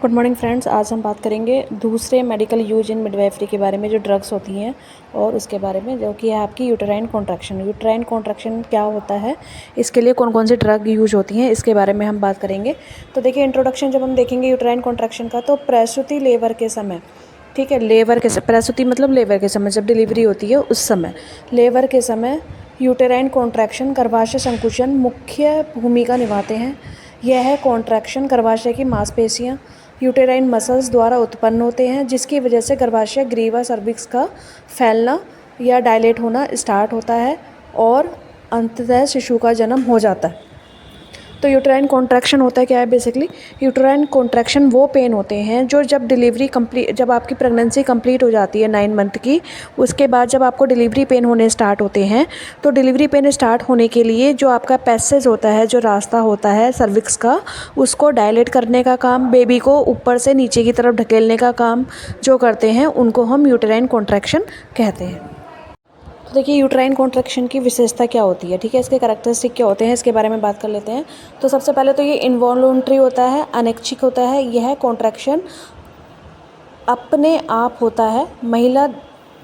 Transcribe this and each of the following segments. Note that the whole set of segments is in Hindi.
Good morning friends. आज हम बात करेंगे दूसरे मेडिकल यूज इन मिडवाइफरी के बारे में, जो ड्रग्स होती हैं और उसके बारे में, जो कि है आपकी यूटेराइन कॉन्ट्रैक्शन। यूटेराइन कॉन्ट्रैक्शन क्या होता है, इसके लिए कौन कौन सी ड्रग यूज होती हैं, इसके बारे में हम बात करेंगे। तो देखिए, इंट्रोडक्शन जब हम देखेंगे यूटेराइन कॉन्ट्रैक्शन का, तो प्रसूति लेबर के समय, ठीक है, लेबर के प्रसूति मतलब लेबर के समय, जब डिलीवरी होती है उस समय, लेबर के समय यूटेराइन कॉन्ट्रैक्शन, गर्भाशय संकुचन मुख्य भूमिका निभाते हैं। यह कॉन्ट्रैक्शन गर्भाशय की मांसपेशियां यूटेराइन मसल्स द्वारा उत्पन्न होते हैं, जिसकी वजह से गर्भाशय ग्रीवा सर्विक्स का फैलना या डायलेट होना स्टार्ट होता है और अंततः शिशु का जन्म हो जाता है। तो यूटेराइन कॉन्ट्रैक्शन होता है क्या है बेसिकली? यूटेराइन कॉन्ट्रैक्शन वो पेन होते हैं जो जब डिलीवरी कंप्लीट, जब आपकी प्रेगनेंसी कंप्लीट हो जाती है 9 मंथ की, उसके बाद जब आपको डिलीवरी पेन होने स्टार्ट होते हैं, तो डिलीवरी पेन स्टार्ट होने के लिए जो आपका पैसेज होता है, जो रास्ता होता है सर्विक्स का, उसको डायलेट करने का काम, बेबी को ऊपर से नीचे की तरफ ढकेलने का काम जो करते हैं, उनको हम यूटेराइन कॉन्ट्रैक्शन कहते हैं। तो देखिए, यूट्राइन कॉन्ट्रैक्शन की विशेषता क्या होती है, ठीक है, इसके कैरेक्टरिस्टिक क्या होते हैं, इसके बारे में बात कर लेते हैं। तो सबसे पहले तो ये इनवॉल्यूंटरी होता है, अनैच्छिक होता है। यह कॉन्ट्रैक्शन अपने आप होता है, महिला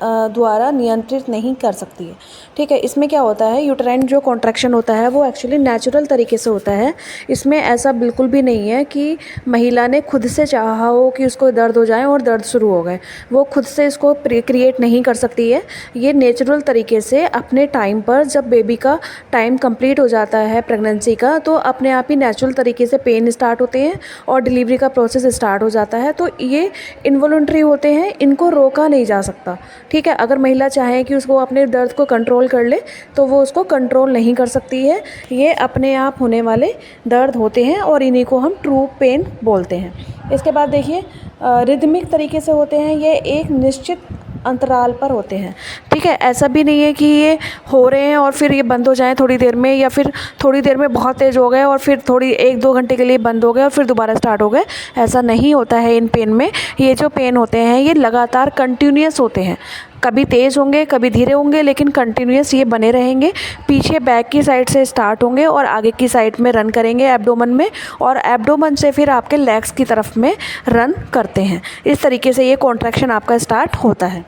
द्वारा नियंत्रित नहीं कर सकती है, ठीक है। इसमें क्या होता है, यूटेराइन जो कॉन्ट्रैक्शन होता है वो एक्चुअली नेचुरल तरीके से होता है। इसमें ऐसा बिल्कुल भी नहीं है कि महिला ने खुद से चाहा हो कि उसको दर्द हो जाए और दर्द शुरू हो गए, वो खुद से इसको क्रिएट नहीं कर सकती है। ये नेचुरल तरीके से अपने टाइम पर, जब बेबी का टाइम कंप्लीट हो जाता है प्रेगनेंसी का, तो अपने आप ही नेचुरल तरीके से पेन स्टार्ट होते हैं और डिलीवरी का प्रोसेस स्टार्ट हो जाता है। तो ये इनवॉलंटरी होते हैं, इनको रोका नहीं जा सकता, ठीक है। अगर महिला चाहे कि उसको अपने दर्द को कंट्रोल कर ले, तो वो उसको कंट्रोल नहीं कर सकती है। ये अपने आप होने वाले दर्द होते हैं और इन्हीं को हम ट्रू पेन बोलते हैं। इसके बाद देखिए, रिदमिक तरीके से होते हैं, ये एक निश्चित अंतराल पर होते हैं, ठीक है। ऐसा भी नहीं है कि ये हो रहे हैं और फिर ये बंद हो जाएं थोड़ी देर में, या फिर थोड़ी देर में बहुत तेज़ हो गए और फिर थोड़ी 1-2 घंटे के लिए बंद हो गए और फिर दोबारा स्टार्ट हो गए। ऐसा नहीं होता है इन पेन में। ये जो पेन होते हैं ये लगातार कंटिन्यूअस होते हैं, कभी तेज़ होंगे कभी धीरे होंगे, लेकिन कंटिन्यूअस ये बने रहेंगे। पीछे बैक की साइड से स्टार्ट होंगे और आगे की साइड में रन करेंगे एब्डोमेन में, और एब्डोमेन से फिर आपके लेग्स की तरफ में रन करते हैं। इस तरीके से ये कॉन्ट्रैक्शन आपका स्टार्ट होता है।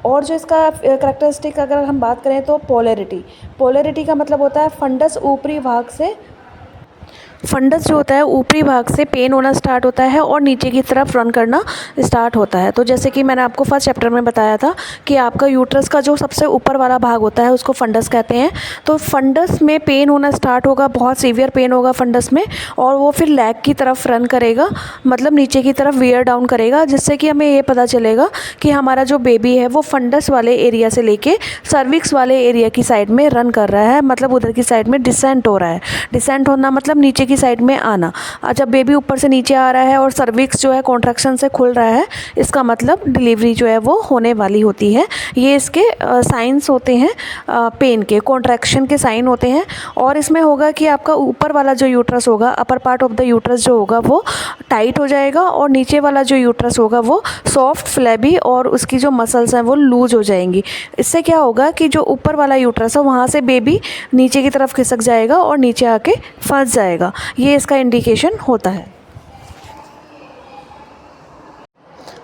और जो इसका करैक्टरिस्टिक अगर हम बात करें, तो पोलैरिटी का मतलब होता है फंडस ऊपरी भाग से, फंडस जो होता है ऊपरी भाग से पेन होना स्टार्ट होता है और नीचे की तरफ रन करना स्टार्ट होता है। तो जैसे कि मैंने आपको फर्स्ट चैप्टर में बताया था कि आपका यूट्रस का जो सबसे ऊपर वाला भाग होता है उसको फंडस कहते हैं। तो फंडस में पेन होना स्टार्ट होगा, बहुत सीवियर पेन होगा फंडस में, और वो फिर लेग की तरफ रन करेगा, मतलब नीचे की तरफ वियर डाउन करेगा, जिससे कि हमें ये पता चलेगा कि हमारा जो बेबी है वो फंडस वाले एरिया से लेके सर्विक्स वाले एरिया की साइड में रन कर रहा है, मतलब उधर की साइड में डिसेंट हो रहा है। डिसेंट होना मतलब नीचे की साइड में आना। जब बेबी ऊपर से नीचे आ रहा है और सर्विक्स जो है कॉन्ट्रैक्शन से खुल रहा है, इसका मतलब डिलीवरी जो है वो होने वाली होती है। ये इसके साइंस होते हैं, पेन के, कॉन्ट्रैक्शन के साइन होते हैं। और इसमें होगा कि आपका ऊपर वाला जो यूट्रस होगा, upper part of the uterus जो होगा वो टाइट हो जाएगा, और नीचे वाला जो यूट्रस होगा वो सॉफ्ट फ्लैबी, और उसकी जो मसल्स हैं वो लूज हो जाएंगी। इससे क्या होगा कि जो ऊपर वाला यूट्रस है वहाँ से बेबी नीचे की तरफ खिसक जाएगा और नीचे आके फंस जाएगा। ये इसका इंडिकेशन होता है।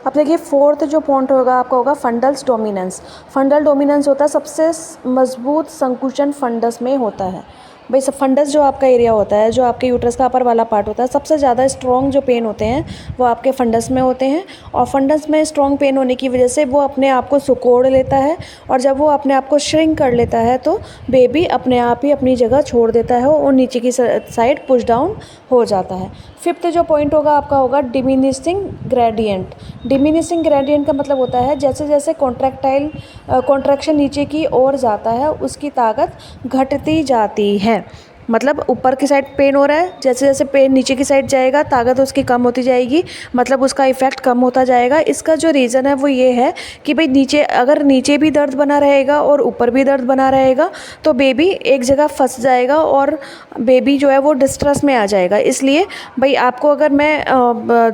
अब देखिए, फोर्थ जो पॉइंट होगा आपका होगा फंडल्स डोमिनेंस। फंडल डोमिनेंस होता है सबसे मजबूत संकुचन फंडस में होता है। भाई सब फंडस जो आपका एरिया होता है, जो आपके यूट्रस का अपर वाला पार्ट होता है, सबसे ज़्यादा स्ट्रॉन्ग जो पेन होते हैं वो आपके फंडस में होते हैं। और फंडस में स्ट्रॉन्ग पेन होने की वजह से वो अपने आप को सिकोड़ लेता है, और जब वो अपने आप को श्रिंक कर लेता है तो बेबी अपने आप ही अपनी जगह छोड़ देता है और नीचे की साइड पुश डाउन हो जाता है। फिफ्थ जो पॉइंट होगा आपका होगा डिमिनिशिंग ग्रेडियंट। डिमिनिशिंग ग्रेडियंट का मतलब होता है जैसे जैसे कॉन्ट्रैक्शन नीचे की ओर जाता है उसकी ताकत घटती जाती है। मतलब ऊपर की साइड पेन हो रहा है, जैसे जैसे पेन नीचे की साइड जाएगा ताकत उसकी कम होती जाएगी, मतलब उसका इफ़ेक्ट कम होता जाएगा। इसका जो रीज़न है वो ये है कि भाई नीचे, अगर नीचे भी दर्द बना रहेगा और ऊपर भी दर्द बना रहेगा तो बेबी एक जगह फंस जाएगा और बेबी जो है वो डिस्ट्रेस में आ जाएगा। इसलिए भाई आपको, अगर मैं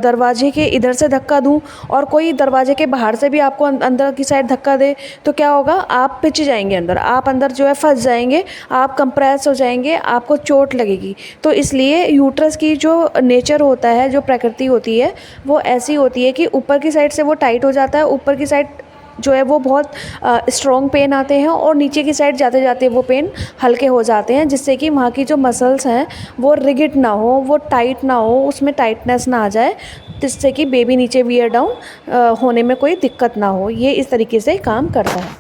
दरवाजे के इधर से धक्का दूँ और कोई दरवाजे के बाहर से भी आपको अंदर की साइड धक्का दे, तो क्या होगा, आप पिच जाएंगे अंदर, आप अंदर जो है फंस जाएंगे, आप कंप्रेस हो जाएंगे, आपको चोट लगेगी। तो इसलिए यूट्रस की जो नेचर होता है, जो प्रकृति होती है, वो ऐसी होती है कि ऊपर की साइड से वो टाइट हो जाता है, ऊपर की साइड जो है वो बहुत स्ट्रॉन्ग पेन आते हैं, और नीचे की साइड जाते जाते वो पेन हल्के हो जाते हैं, जिससे कि वहाँ की जो मसल्स हैं वो रिगिड ना हो, वो टाइट ना हो, उसमें टाइटनेस ना आ जाए, जिससे कि बेबी नीचे वियर डाउन होने में कोई दिक्कत ना हो। ये इस तरीके से काम करता है।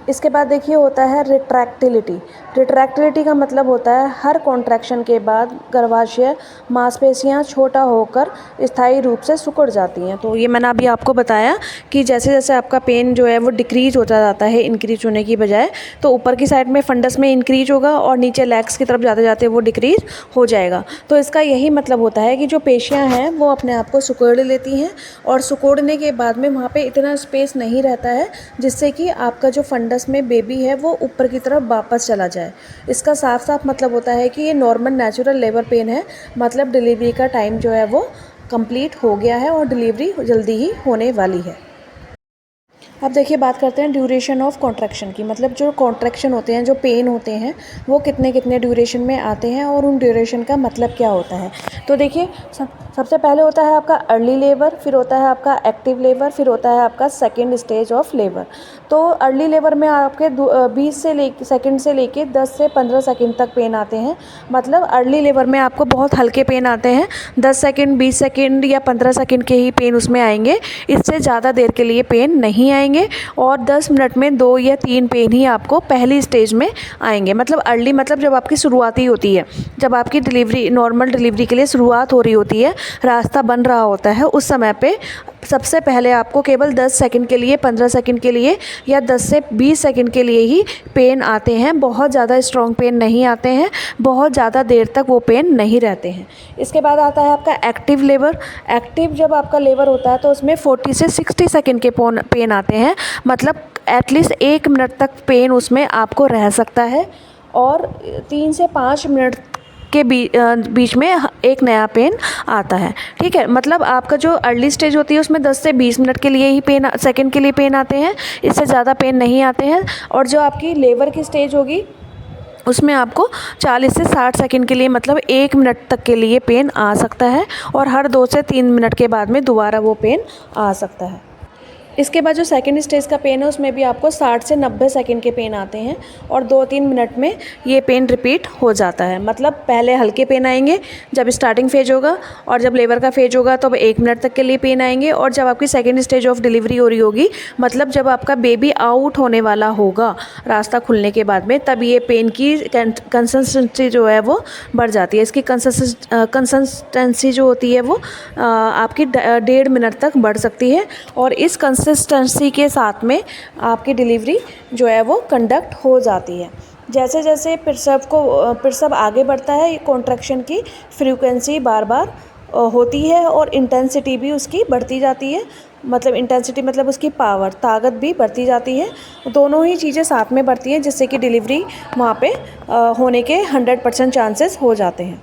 इसके बाद देखिए होता है रिट्रैक्टिलिटी। रिट्रैक्टिलिटी का मतलब होता है हर कॉन्ट्रैक्शन के बाद गर्भाशय मांसपेशियां छोटा होकर स्थायी रूप से सिकुड़ जाती हैं। तो ये मैंने अभी आपको बताया कि जैसे जैसे आपका पेन जो है वो डिक्रीज होता जाता है इंक्रीज होने की बजाय, तो ऊपर की साइड में फंडस में इंक्रीज होगा और नीचे लेग्स की तरफ जाते जाते वो डिक्रीज हो जाएगा। तो इसका यही मतलब होता है कि जो पेशियाँ हैं वो अपने आप को सिकुड़ लेती हैं, और सिकुड़ने के बाद में वहाँ पे इतना स्पेस नहीं रहता है जिससे कि आपका जो फंडस में बेबी है वो ऊपर की तरफ वापस चला जाए। इसका साफ साफ मतलब होता है कि ये नॉर्मल नेचुरल लेबर पेन है, मतलब डिलीवरी का टाइम जो है वो कंप्लीट हो गया है और डिलीवरी जल्दी ही होने वाली है। अब देखिए बात करते हैं ड्यूरेशन ऑफ कॉन्ट्रैक्शन की, मतलब जो कॉन्ट्रैक्शन होते हैं, जो पेन होते हैं, वो कितने कितने ड्यूरेशन में आते हैं और उन ड्यूरेशन का मतलब क्या होता है। तो देखिए सबसे पहले होता है आपका अर्ली लेबर, फिर होता है आपका एक्टिव लेबर, फिर होता है आपका सेकेंड स्टेज ऑफ लेबर। तो अर्ली लेबर में आपके 20 सेकंड से लेके 10 से 15 सेकंड तक पेन आते हैं। मतलब अर्ली लेबर में आपको बहुत हल्के पेन आते हैं, 10 सेकंड 20 सेकंड या 15 सेकंड के ही पेन उसमें आएंगे, इससे ज़्यादा देर के लिए पेन नहीं आएंगे, और 10 मिनट में 2 या 3 पेन ही आपको पहली स्टेज में आएंगे। मतलब अर्ली मतलब जब आपकी शुरुआती होती है, जब आपकी डिलीवरी नॉर्मल डिलीवरी के लिए शुरुआत हो रही होती है, रास्ता बन रहा होता है, उस समय पे सबसे पहले आपको केवल 10 सेकंड के लिए, 15 सेकंड के लिए या 10 से 20 सेकंड के लिए ही पेन आते हैं। बहुत ज़्यादा स्ट्रॉन्ग पेन नहीं आते हैं, बहुत ज़्यादा देर तक वो पेन नहीं रहते हैं। इसके बाद आता है आपका एक्टिव लेबर। एक्टिव जब आपका लेबर होता है तो उसमें 40 से 60 सेकंड के पेन आते हैं, मतलब एटलीस्ट 1 मिनट तक पेन उसमें आपको रह सकता है, और 3 से 5 मिनट के बीच में एक नया पेन आता है। ठीक है, मतलब आपका जो अर्ली स्टेज होती है उसमें 10 से 20 मिनट के लिए ही सेकंड के लिए पेन आते हैं, इससे ज़्यादा पेन नहीं आते हैं। और जो आपकी लेबर की स्टेज होगी उसमें आपको 40 से 60 सेकंड के लिए, मतलब 1 मिनट तक के लिए पेन आ सकता है, और हर 2 से 3 मिनट के बाद में दोबारा वो पेन आ सकता है। इसके बाद जो सेकंड स्टेज का पेन है उसमें भी आपको 60 से 90 सेकंड के पेन आते हैं, और 2-3 मिनट में ये पेन रिपीट हो जाता है। मतलब पहले हल्के पेन आएंगे जब स्टार्टिंग फेज होगा, और जब लेबर का फेज होगा तो 1 मिनट तक के लिए पेन आएंगे, और जब आपकी सेकंड स्टेज ऑफ डिलीवरी हो रही होगी, मतलब जब आपका बेबी आउट होने वाला होगा रास्ता खुलने के बाद में, तब ये पेन की कंसिस्टेंसी जो है वो बढ़ जाती है। इसकी कंसिस्टेंसी जो होती है वो आपकी 1.5 मिनट तक बढ़ सकती है, और इस कंसिस्टेंसी के साथ में आपकी डिलीवरी जो है वो कंडक्ट हो जाती है। जैसे जैसे प्रसव आगे बढ़ता है, कॉन्ट्रैक्शन की फ्रीक्वेंसी बार बार होती है, और इंटेंसिटी भी उसकी बढ़ती जाती है। मतलब इंटेंसिटी मतलब उसकी पावर, ताकत भी बढ़ती जाती है। दोनों ही चीज़ें साथ में बढ़ती हैं, जिससे कि डिलीवरी वहाँ पे होने के 100% चांसेस हो जाते हैं।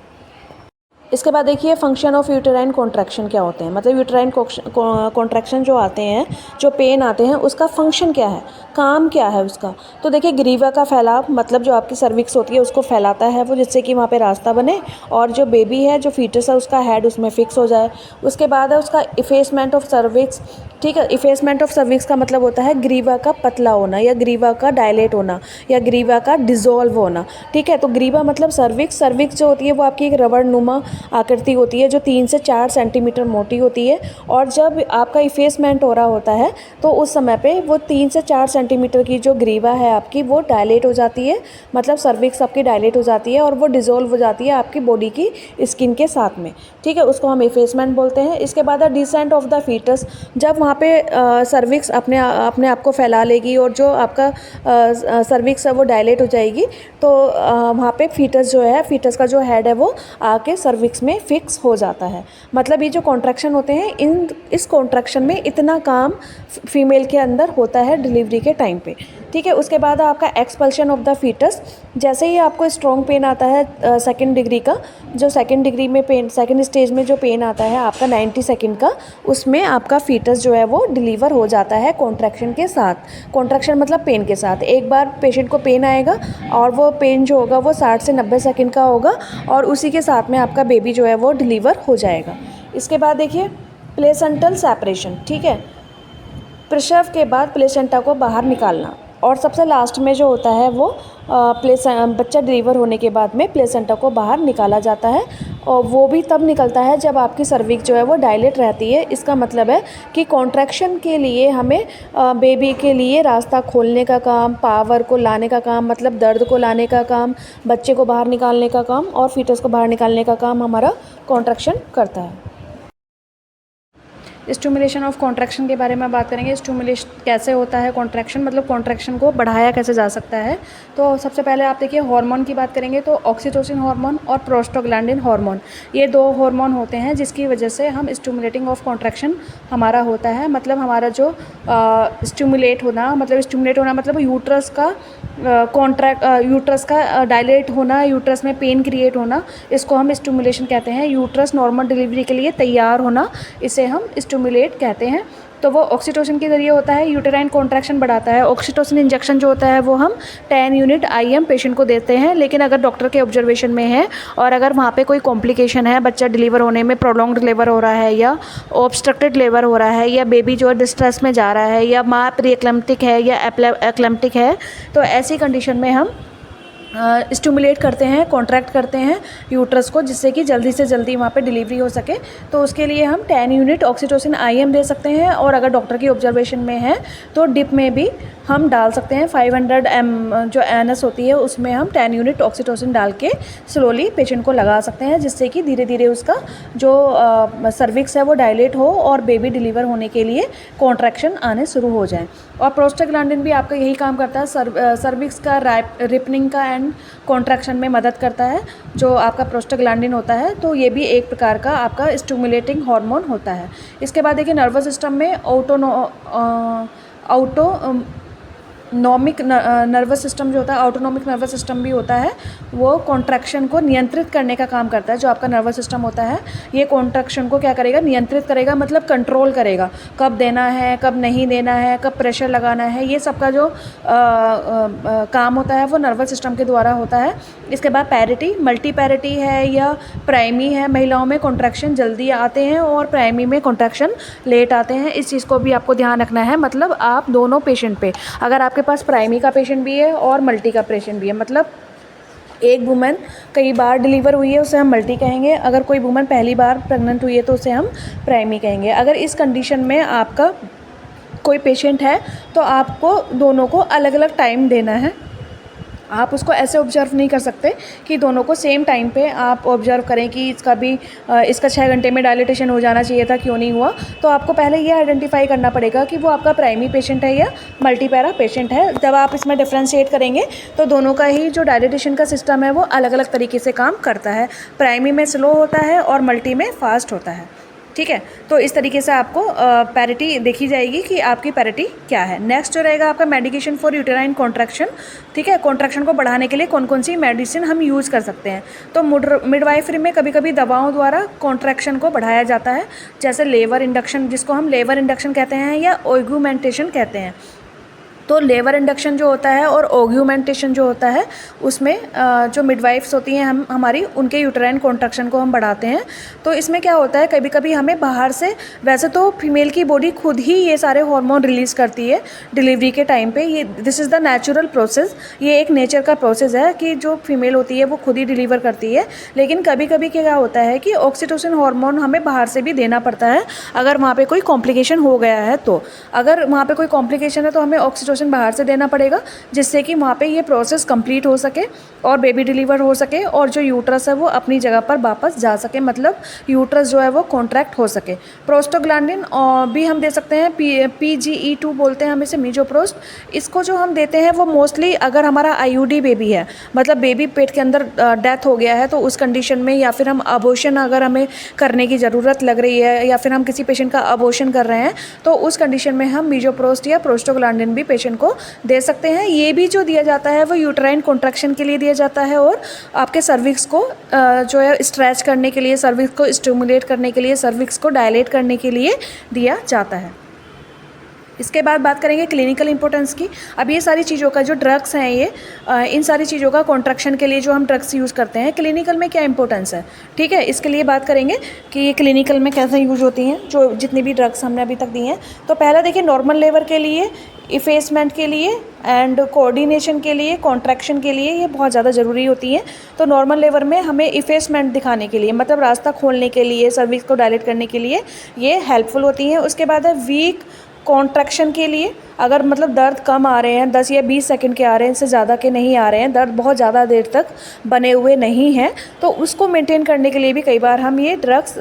इसके बाद देखिए फंक्शन ऑफ यूटेराइन कॉन्ट्रैक्शन क्या होते हैं। मतलब यूटेराइन कॉन्ट्रैक्शन जो आते हैं, जो पेन आते हैं, उसका फंक्शन क्या है, काम क्या है उसका। तो देखिए ग्रीवा का फैलाव, मतलब जो आपकी सर्विक्स होती है उसको फैलाता है वो, जिससे कि वहाँ पे रास्ता बने और जो बेबी है, जो फीटस है, उसका हेड उसमें फिक्स हो जाए। उसके बाद है उसका इफेसमेंट ऑफ सर्विक्स। ठीक है, इफेसमेंट ऑफ सर्विक्स का मतलब होता है ग्रीवा का पतला होना, या ग्रीवा का डायलेट होना, या ग्रीवा का डिज़ोल्व होना। ठीक है, तो ग्रीवा मतलब सर्विक्स। सर्विक्स जो होती है वो आपकी एक रबड़ नुमा आकृति होती है, जो 3 से 4 सेंटीमीटर मोटी होती है, और जब आपका इफेसमेंट हो रहा होता है तो उस समय पे वो 3 से 4 सेंटीमीटर की जो ग्रीवा है आपकी, वो डायलेट हो जाती है। मतलब सर्विक्स आपकी डायलेट हो जाती है, और वो डिज़ोल्व हो जाती है आपकी बॉडी की स्किन के साथ में। ठीक है, उसको हम इफेसमेंट बोलते हैं। इसके बाद है डिसेंट ऑफ द फीटस। जब वहाँ पे सर्विक्स अपने आप को फैला लेगी, और जो आपका सर्विक्स है वो डायलेट हो जाएगी, तो वहाँ पे फीटस जो है, फीटस का जो हेड है वो आके सर्विक्स में फिक्स हो जाता है। मतलब ये जो कॉन्ट्रैक्शन होते हैं, इस कॉन्ट्रैक्शन में इतना काम फीमेल के अंदर होता है डिलीवरी के टाइम पे। ठीक है। उसके बाद आपका एक्सपल्शन ऑफ द फीटस, जैसे ही आपको स्ट्रॉन्ग पेन आता है सेकेंड डिग्री का, जो सेकेंड डिग्री में पेन, सेकेंड स्टेज में जो पेन आता है आपका 90 सेकेंड का, उसमें आपका फीटस जो है वो डिलीवर हो जाता है कॉन्ट्रैक्शन के साथ। कॉन्ट्रैक्शन मतलब पेन के साथ। एक बार पेशेंट को पेन आएगा और वो पेन जो होगा वो 60 से 90 सेकेंड का होगा और उसी के साथ में आपका बेबी जो है वो डिलीवर हो जाएगा। इसके बाद देखिए प्लेसेंटल सेपरेशन, ठीक है, प्रसव के बाद प्लेसेंटा को बाहर निकालना, और सबसे लास्ट में जो होता है वो बच्चा डिलीवर होने के बाद में प्लेसेंटा को बाहर निकाला जाता है, और वो भी तब निकलता है जब आपकी सर्विक्स जो है वो डायलेट रहती है। इसका मतलब है कि कॉन्ट्रैक्शन के लिए हमें बेबी के लिए रास्ता खोलने का काम, पावर को लाने का काम, मतलब दर्द को लाने का काम, बच्चे को बाहर निकालने का काम और फीटस को बाहर निकालने का काम हमारा कॉन्ट्रैक्शन करता है। स्टिमुलेशन ऑफ कॉन्ट्रैक्शन के बारे में बात करेंगे। स्टिमुलेशन कैसे होता है कॉन्ट्रैक्शन, मतलब कॉन्ट्रैक्शन को बढ़ाया कैसे जा सकता है। तो सबसे पहले आप देखिए हार्मोन की बात करेंगे तो ऑक्सीटोसिन हार्मोन और प्रोस्टाग्लैंडिन हार्मोन, ये दो हार्मोन होते हैं जिसकी वजह से हम स्टिमुलेटिंग ऑफ कॉन्ट्रैक्शन हमारा होता है। मतलब हमारा जो स्टिमुलेट होना मतलब यूट्रस का यूट्रस का डायलेट होना, यूट्रस में पेन क्रिएट होना, इसको हम स्टिमुलेशन कहते हैं। यूट्रस नॉर्मल डिलीवरी के लिए तैयार होना, इसे हम स्टिमुलेट कहते हैं। तो वो ऑक्सीटोसिन के ज़रिए होता है। यूटेराइन कॉन्ट्रैक्शन बढ़ाता है। ऑक्सीटोसिन इंजेक्शन जो होता है वो हम 10 यूनिट IM पेशेंट को देते हैं, लेकिन अगर डॉक्टर के ऑब्जर्वेशन में है और अगर वहाँ पे कोई कॉम्प्लिकेशन है, बच्चा डिलीवर होने में प्रोलॉन्ग्ड लेबर हो रहा है या ऑब्स्ट्रक्टेड लेबर हो रहा है या बेबी जो है डिस्ट्रेस में जा रहा है या माँ प्री एक्लैम्प्टिक है या एक्लैम्प्टिक है, तो ऐसी कंडीशन में हम स्टिमुलेट करते हैं, कॉन्ट्रैक्ट करते हैं यूट्रस को, जिससे कि जल्दी से जल्दी वहाँ पे डिलीवरी हो सके। तो उसके लिए हम 10 यूनिट ऑक्सीटोसिन IM दे सकते हैं, और अगर डॉक्टर की ऑब्जर्वेशन में है तो डिप में भी हम डाल सकते हैं। 500 ml जो एनएस होती है उसमें हम 10 यूनिट ऑक्सीटोसिन डाल के स्लोली पेशेंट को लगा सकते हैं, जिससे कि धीरे धीरे उसका जो सर्विक्स है वो डायलेट हो और बेबी डिलीवर होने के लिए कॉन्ट्रैक्शन आने शुरू हो जाए। और प्रोस्टाग्लैंडिन भी आपका यही काम करता है, सर्विक्स का रिपनिंग का एंड कॉन्ट्रैक्शन में मदद करता है जो आपका प्रोस्टाग्लैंडिन होता है। तो ये भी एक प्रकार का आपका स्टिमुलेटिंग हार्मोन होता है। इसके बाद देखिए नर्वस सिस्टम में ऑटोनॉमिक नर्वस सिस्टम जो होता है, ऑटोनॉमिक नर्वस सिस्टम भी होता है, वो कॉन्ट्रैक्शन को नियंत्रित करने का काम करता है। जो आपका नर्वस सिस्टम होता है ये कॉन्ट्रैक्शन को क्या करेगा, नियंत्रित करेगा, मतलब कंट्रोल करेगा, कब देना है, कब नहीं देना है, कब प्रेशर लगाना है, ये सब का जो काम होता है वो नर्वस सिस्टम के द्वारा होता है। इसके बाद पैरिटी, मल्टी पैरिटी है या प्राइमी है, महिलाओं में कॉन्ट्रैक्शन जल्दी आते हैं और प्राइमी में कॉन्ट्रैक्शन लेट आते हैं। इस चीज़ को भी आपको ध्यान रखना है। मतलब आप दोनों पेशेंट पे, अगर आपके पास प्राइमी का पेशेंट भी है और मल्टी का पेशेंट भी है, मतलब एक वुमेन कई बार डिलीवर हुई है उसे हम मल्टी कहेंगे, अगर कोई वुमेन पहली बार प्रेग्नेंट हुई है तो उसे हम प्राइमी कहेंगे। अगर इस कंडीशन में आपका कोई पेशेंट है तो आपको दोनों को अलग अलग टाइम देना है। आप उसको ऐसे ऑब्जर्व नहीं कर सकते कि दोनों को सेम टाइम पे आप ऑब्जर्व करें कि इसका 6 घंटे में डायलिटेशन हो जाना चाहिए था, क्यों नहीं हुआ। तो आपको पहले ये आइडेंटिफाई करना पड़ेगा कि वो आपका प्राइमी पेशेंट है या मल्टीपैरा पेशेंट है। जब आप इसमें डिफ्रेंशिएट करेंगे तो दोनों का ही जो डायलिटेशन का सिस्टम है वो अलग अलग तरीके से काम करता है। प्राइमी में स्लो होता है और मल्टी में फास्ट होता है, ठीक है। तो इस तरीके से आपको पैरिटी देखी जाएगी कि आपकी पैरिटी क्या है। नेक्स्ट जो रहेगा आपका मेडिकेशन फॉर यूटेराइन कॉन्ट्रैक्शन, ठीक है। कॉन्ट्रैक्शन को बढ़ाने के लिए कौन कौन सी मेडिसिन हम यूज़ कर सकते हैं। तो मिडवाइफरी में कभी कभी दवाओं द्वारा कॉन्ट्रैक्शन को बढ़ाया जाता है, जैसे लेबर इंडक्शन, जिसको हम लेबर इंडक्शन कहते हैं या ऑगुमेंटेशन कहते हैं। तो लेबर इंडक्शन जो होता है और ऑगुमेंटेशन जो होता है उसमें जो मिडवाइफ्स होती हैं हमारी, उनके यूटेराइन कॉन्ट्रैक्शन को हम बढ़ाते हैं। तो इसमें क्या होता है, कभी कभी हमें बाहर से, वैसे तो फीमेल की बॉडी खुद ही ये सारे हार्मोन रिलीज़ करती है डिलीवरी के टाइम पे, ये this is the natural process, ये एक नेचर का प्रोसेस है कि जो फीमेल होती है वो खुद ही डिलीवर करती है। लेकिन कभी कभी क्या होता है कि ऑक्सीटोसिन हार्मोन हमें बाहर से भी देना पड़ता है अगर वहाँ पर कोई कॉम्प्लिकेशन हो गया है। तो अगर वहाँ पर कोई कॉम्प्लिकेशन है तो हमें ऑक्सीटोसिन बाहर से देना पड़ेगा, जिससे कि वहाँ पे ये प्रोसेस कंप्लीट हो सके और बेबी डिलीवर हो सके और जो यूट्रस है वो अपनी जगह पर वापस जा सके, मतलब यूट्रस जो है वो कॉन्ट्रैक्ट हो सके। प्रोस्टाग्लैंडिन भी हम दे सकते हैं, PGE2 बोलते हैं हम इसे, मीजोप्रोस्ट। इसको जो हम देते हैं वो मोस्टली अगर हमारा IUD बेबी है, मतलब बेबी पेट के अंदर डेथ हो गया है, तो उस कंडीशन में, या फिर हम अबॉर्शन अगर हमें करने की ज़रूरत लग रही है या फिर हम किसी पेशेंट का अबॉर्शन कर रहे हैं, तो उस कंडीशन में हम मीजोप्रोस्ट या प्रोस्टाग्लैंडिन भी पेशेंट पेशेंट को दे सकते हैं। ये भी जो दिया जाता है वो यूट्राइन कॉन्ट्रैक्शन के लिए दिया जाता है और आपके सर्विक्स को जो है स्ट्रेच करने के लिए, सर्विक्स को स्टिमुलेट करने के लिए, सर्विक्स को डायलेट करने के लिए दिया जाता है। इसके बाद बात करेंगे क्लिनिकल इंपॉर्टेंस की। अब ये सारी चीज़ों का जो ड्रग्स हैं, ये इन सारी चीज़ों का कॉन्ट्रैक्शन के लिए जो हम ड्रग्स यूज़ करते हैं, क्लिनिकल में क्या इंपॉर्टेंस है, ठीक है। इसके लिए बात करेंगे कि ये क्लिनिकल में कैसे यूज होती हैं जो जितनी भी ड्रग्स हमने अभी तक दी हैं। तो पहला देखिए, नॉर्मल लेवर के लिए, इफेसमेंट के लिए एंड कोऑर्डिनेशन के लिए, कॉन्ट्रैक्शन के लिए ये बहुत ज़्यादा ज़रूरी होती हैं। तो नॉर्मल लेवर में हमें इफेसमेंट दिखाने के लिए, मतलब रास्ता खोलने के लिए, सर्विक्स को डायलेट करने के लिए ये हेल्पफुल होती हैं। उसके बाद है वीक कॉन्ट्रैक्शन के लिए, अगर मतलब दर्द कम आ रहे हैं, 10 या 20 सेकंड के आ रहे हैं, इससे ज़्यादा के नहीं आ रहे हैं, दर्द बहुत ज़्यादा देर तक बने हुए नहीं हैं, तो उसको मेंटेन करने के लिए भी कई बार हम ये ड्रग्स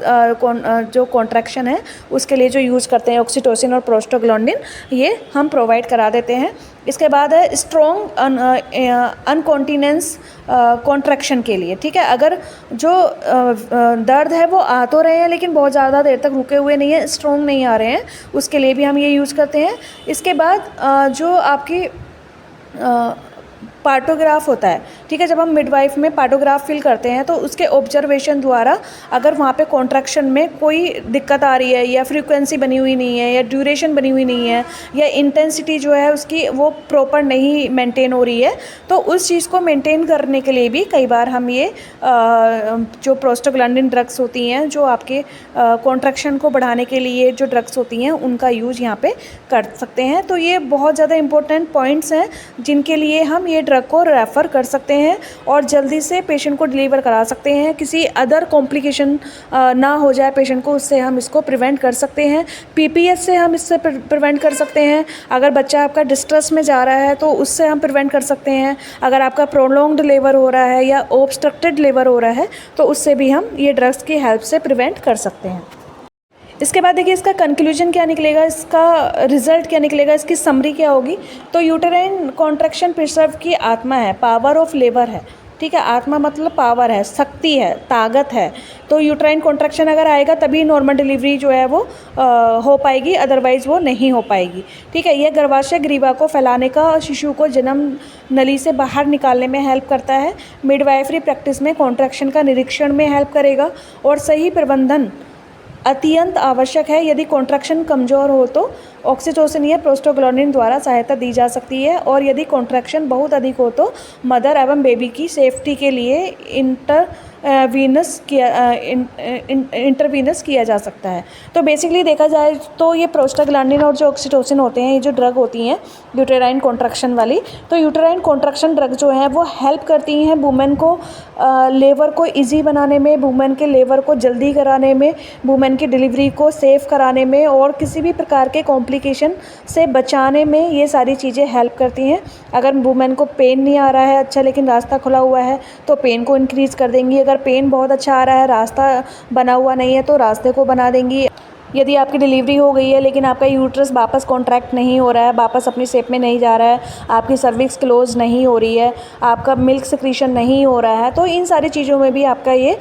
जो कॉन्ट्रैक्शन है उसके लिए जो यूज़ करते हैं, ऑक्सीटोसिन और प्रोस्टाग्लैंडिन, ये हम प्रोवाइड करा देते हैं। इसके बाद है स्ट्रॉन्ग अनकॉन्टिनेंस कॉन्ट्रैक्शन के लिए, ठीक है। अगर जो दर्द है वो आ तो रहे हैं लेकिन बहुत ज़्यादा देर तक रुके हुए नहीं हैं, स्ट्रॉन्ग नहीं आ रहे हैं, उसके लिए भी हम ये यूज़ करते हैं। इसके बाद जो आपकी पार्टोग्राफ होता है, ठीक है, जब हम मिडवाइफ में पार्टोग्राफ फिल करते हैं तो उसके ऑब्जर्वेशन द्वारा अगर वहाँ पे कॉन्ट्रैक्शन में कोई दिक्कत आ रही है, या फ्रीक्वेंसी बनी हुई नहीं है, या ड्यूरेशन बनी हुई नहीं है, या इंटेंसिटी जो है उसकी वो प्रॉपर नहीं मेंटेन हो रही है, तो उस चीज़ को मेंटेन करने के लिए भी कई बार हम ये जो प्रोस्टाग्लैंडिन ड्रग्स होती हैं, जो आपके कॉन्ट्रैक्शन को बढ़ाने के लिए जो ड्रग्स होती हैं, उनका यूज़ यहाँ पे कर सकते हैं। तो ये बहुत ज़्यादा इंपॉर्टेंट पॉइंट्स हैं जिनके लिए हम ये ड्रग को रेफ़र कर सकते हैं और जल्दी से पेशेंट को डिलीवर करा सकते हैं। किसी अदर कॉम्प्लिकेशन ना हो जाए पेशेंट को, उससे हम इसको प्रिवेंट कर सकते हैं। पीपीएस से हम इससे प्रिवेंट कर सकते हैं। अगर बच्चा आपका डिस्ट्रेस में जा रहा है तो उससे हम प्रिवेंट कर सकते हैं। अगर आपका प्रोलॉन्ग्ड लेबर हो रहा है या ऑब्स्ट्रक्टेड लेबर हो रहा है तो उससे भी हम ये ड्रग्स की हेल्प से प्रिवेंट कर सकते हैं। इसके बाद देखिए, इसका कंक्लूजन क्या निकलेगा, इसका रिजल्ट क्या निकलेगा, इसकी समरी क्या होगी। तो यूटेराइन कॉन्ट्रैक्शन प्रिसर्व की आत्मा है, पावर ऑफ लेबर है, ठीक है। आत्मा मतलब पावर है, शक्ति है, ताकत है। तो यूट्राइन कॉन्ट्रैक्शन अगर आएगा तभी नॉर्मल डिलीवरी जो है वो हो पाएगी, अदरवाइज़ वो नहीं हो पाएगी, ठीक है। यह गर्भाशय ग्रीवा को फैलाने का और शिशु को जन्म नली से बाहर निकालने में हेल्प करता है। मिडवाइफरी प्रैक्टिस में कॉन्ट्रैक्शन का निरीक्षण में हेल्प करेगा और सही प्रबंधन अत्यंत आवश्यक है। यदि कॉन्ट्रैक्शन कमज़ोर हो तो ऑक्सीटोसिन या प्रोस्टाग्लैंडिन द्वारा सहायता दी जा सकती है, और यदि कॉन्ट्रैक्शन बहुत अधिक हो तो मदर एवं बेबी की सेफ्टी के लिए इंटरवीनस किया जा सकता है। तो बेसिकली देखा जाए तो ये प्रोस्टाग्लैंडिन और जो ऑक्सीटोसिन होते हैं, ये जो ड्रग होती हैं यूटेराइन कॉन्ट्रैक्शन वाली, तो यूटेराइन कॉन्ट्रैक्शन ड्रग जो है वो हेल्प करती हैं वुमेन को लेबर को इजी बनाने में, वुमेन के लेबर को जल्दी कराने में, वुमेन की डिलीवरी को सेफ कराने में और किसी भी प्रकार के कॉम्प्लिकेशन से बचाने में ये सारी चीज़ें हेल्प करती हैं। अगर वुमेन को पेन नहीं आ रहा है अच्छा लेकिन रास्ता खुला हुआ है तो पेन को इंक्रीज़ कर देंगी। अगर पेन बहुत अच्छा आ रहा है, रास्ता बना हुआ नहीं है, तो रास्ते को बना देंगी। यदि आपकी डिलीवरी हो गई है लेकिन आपका यूट्रस वापस कॉन्ट्रैक्ट नहीं हो रहा है, वापस अपनी शेप में नहीं जा रहा है, आपकी सर्विक्स क्लोज नहीं हो रही है, आपका मिल्क सिक्रीशन नहीं हो रहा है, तो इन सारी चीज़ों में भी आपका ये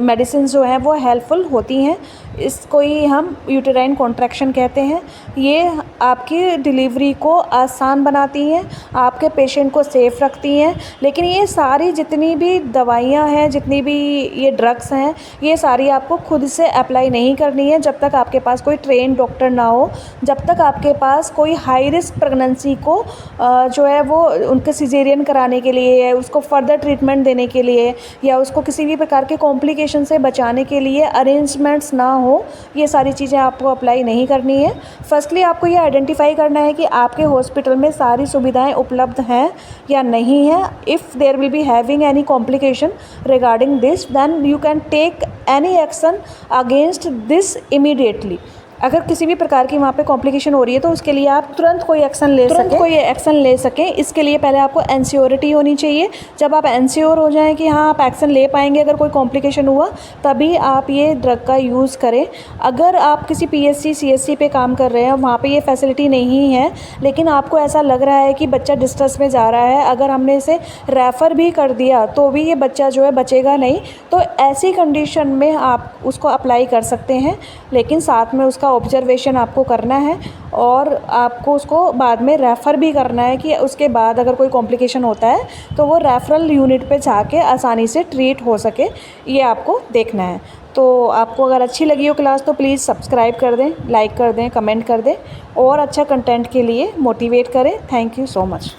मेडिसिन जो हैं वो हेल्पफुल होती हैं। इसको ही हम यूटेराइन कॉन्ट्रैक्शन कहते हैं। ये आपकी डिलीवरी को आसान बनाती हैं, आपके पेशेंट को सेफ़ रखती हैं। लेकिन ये सारी जितनी भी दवाइयाँ हैं, जितनी भी ये ड्रग्स हैं, ये सारी आपको खुद से अप्लाई नहीं करनी है जब तक आपके पास कोई ट्रेन डॉक्टर ना हो, जब तक आपके पास कोई हाई रिस्क प्रेगनेंसी को जो है वो उनके सिजेरियन कराने के लिए, उसको फर्दर ट्रीटमेंट देने के लिए या उसको किसी भी प्रकार के कॉम्प्लिकेशन से बचाने के लिए अरेंजमेंट्स ना हो, ये सारी चीज़ें आपको अप्लाई नहीं करनी है। फर्स्टली आपको ये आइडेंटिफाई करना है कि आपके हॉस्पिटल में सारी सुविधाएं उपलब्ध हैं या नहीं है। If there will be having any complication regarding this, then you can take any action against this immediately. अगर किसी भी प्रकार की वहाँ पे कॉम्प्लिकेशन हो रही है तो उसके लिए आप तुरंत कोई एक्शन ले सकें। इसके लिए पहले आपको एंश्योरिटी होनी चाहिए। जब आप एंश्योर हो जाएं कि हाँ आप एक्शन ले पाएंगे अगर कोई कॉम्प्लिकेशन हुआ, तभी आप ये ड्रग का यूज़ करें। अगर आप किसी पीएससी सीएससी पे काम कर रहे हैं, वहाँ पे ये फैसिलिटी नहीं है, लेकिन आपको ऐसा लग रहा है कि बच्चा डिस्ट्रेस में जा रहा है, अगर हमने इसे रेफ़र भी कर दिया तो भी ये बच्चा जो है बचेगा नहीं, तो ऐसी कंडीशन में आप उसको अप्लाई कर सकते हैं, लेकिन साथ में उसका उसका ऑब्जर्वेशन आपको करना है और आपको उसको बाद में रेफ़र भी करना है कि उसके बाद अगर कोई कॉम्प्लिकेशन होता है तो वो रेफ़रल यूनिट पे जाके आसानी से ट्रीट हो सके, ये आपको देखना है। तो आपको अगर अच्छी लगी हो क्लास तो प्लीज़ सब्सक्राइब कर दें, लाइक कर दें, कमेंट कर दें और अच्छा कंटेंट के लिए मोटिवेट करें। Thank you so much.